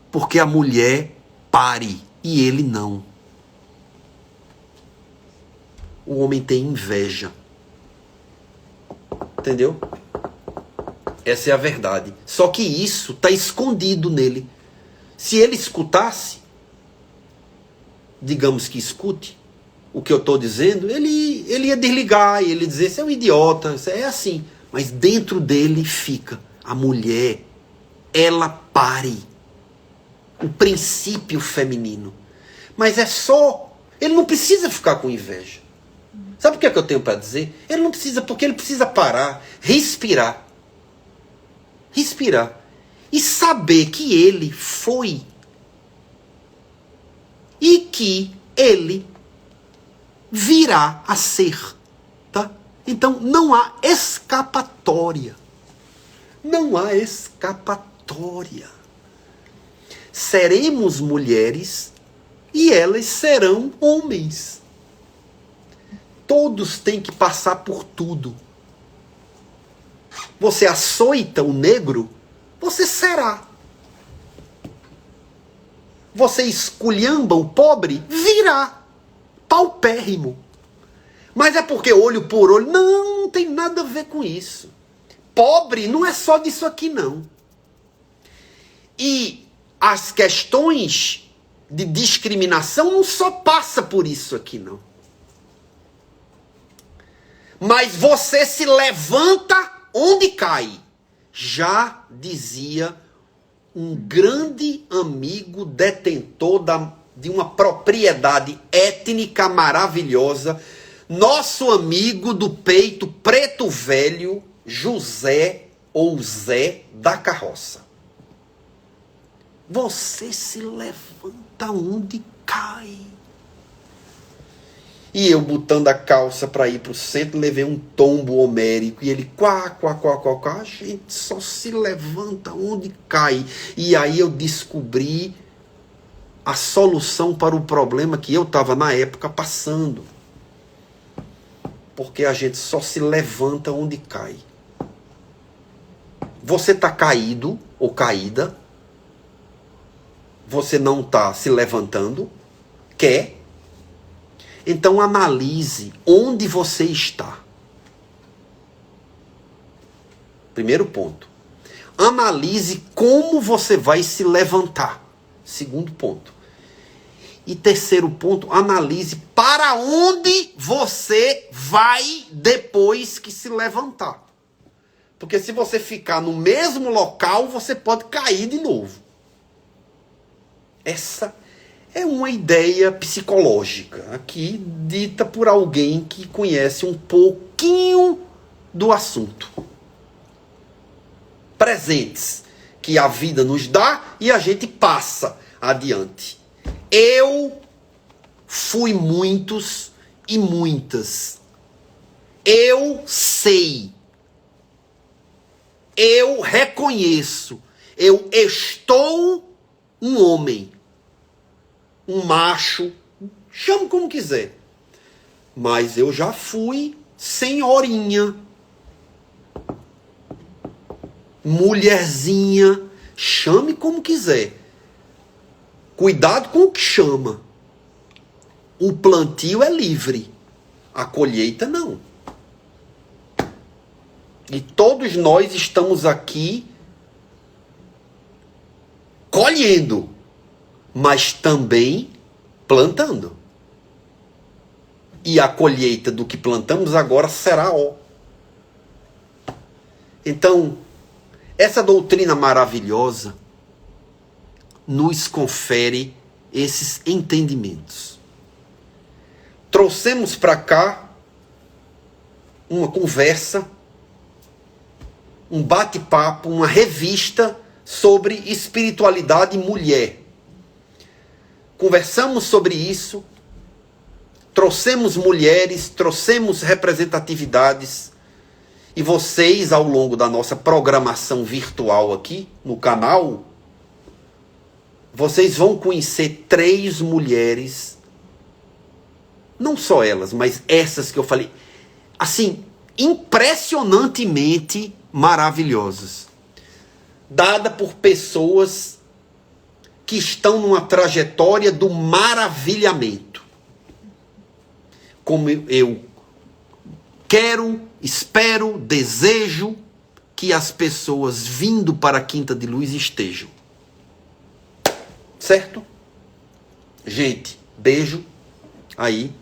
porque a mulher pare e ele não. O homem tem inveja. Entendeu? Essa é a verdade. Só que isso está escondido nele. Se ele escutasse, digamos que escute o que eu estou dizendo, ele ia desligar, ele ia dizer, você é um idiota, isso é assim. Mas dentro dele fica a mulher, ela pare. O princípio feminino. Mas é só, ele não precisa ficar com inveja. Sabe o que é que eu tenho para dizer? Ele não precisa, porque ele precisa parar, respirar. Respirar. E saber que ele foi. E que ele virá a ser. Tá? Então não há escapatória. Não há escapatória. Seremos mulheres e elas serão homens. Todos têm que passar por tudo. Você açoita o negro, você será. Você esculhamba o pobre, virá. Paupérrimo. Mas é porque olho por olho. Não, não tem nada a ver com isso. Pobre não é só disso aqui, não. E as questões de discriminação não só passa por isso aqui, não. Mas você se levanta onde cai. Já dizia um grande amigo detentor de uma propriedade étnica maravilhosa, nosso amigo do peito preto velho, José ou Zé da Carroça. Você se levanta onde cai. E eu botando a calça para ir para o centro, levei um tombo homérico. E ele, quá. A gente só se levanta onde cai. E aí eu descobri a solução para o problema que eu estava na época passando. Porque a gente só se levanta onde cai. Você está caído ou caída. Você não está se levantando. Quer. Então analise onde você está. Primeiro ponto. Analise como você vai se levantar. Segundo ponto. E terceiro ponto, analise para onde você vai depois que se levantar. Porque se você ficar no mesmo local, você pode cair de novo. Essa é uma ideia psicológica, aqui dita por alguém que conhece um pouquinho do assunto. Presentes que a vida nos dá e a gente passa adiante. Eu fui muitos e muitas. Eu sei. Eu reconheço. Eu estou um homem. Um macho, chame como quiser. Mas eu já fui senhorinha, mulherzinha, chame como quiser. Cuidado com o que chama. O plantio é livre, a colheita não. E todos nós estamos aqui colhendo, mas também plantando. E a colheita do que plantamos agora será ó. Então, essa doutrina maravilhosa nos confere esses entendimentos. Trouxemos para cá uma conversa, um bate-papo, uma revista sobre espiritualidade e mulher. conversamos sobre isso, trouxemos mulheres, trouxemos representatividades, e vocês, ao longo da nossa programação virtual aqui no canal, vocês vão conhecer 3 mulheres, não só elas, mas essas que eu falei, assim, impressionantemente maravilhosas, dada por pessoas que estão numa trajetória do maravilhamento. Como eu quero, espero, desejo que as pessoas vindo para a Quinta de Luz estejam. Certo? Gente, beijo. Aí,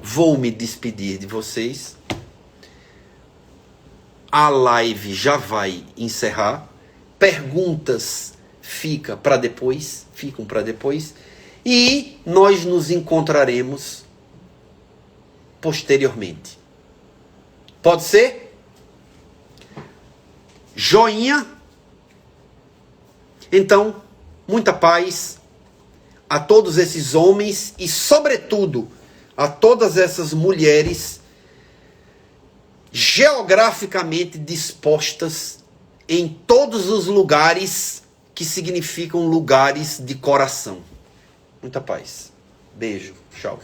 vou me despedir de vocês. A live já vai encerrar. Perguntas ficam para depois. E nós nos encontraremos posteriormente. Pode ser? Joinha. Então, muita paz a todos esses homens e, sobretudo, a todas essas mulheres geograficamente dispostas em todos os lugares que significam lugares de coração. Muita paz. Beijo. Tchau.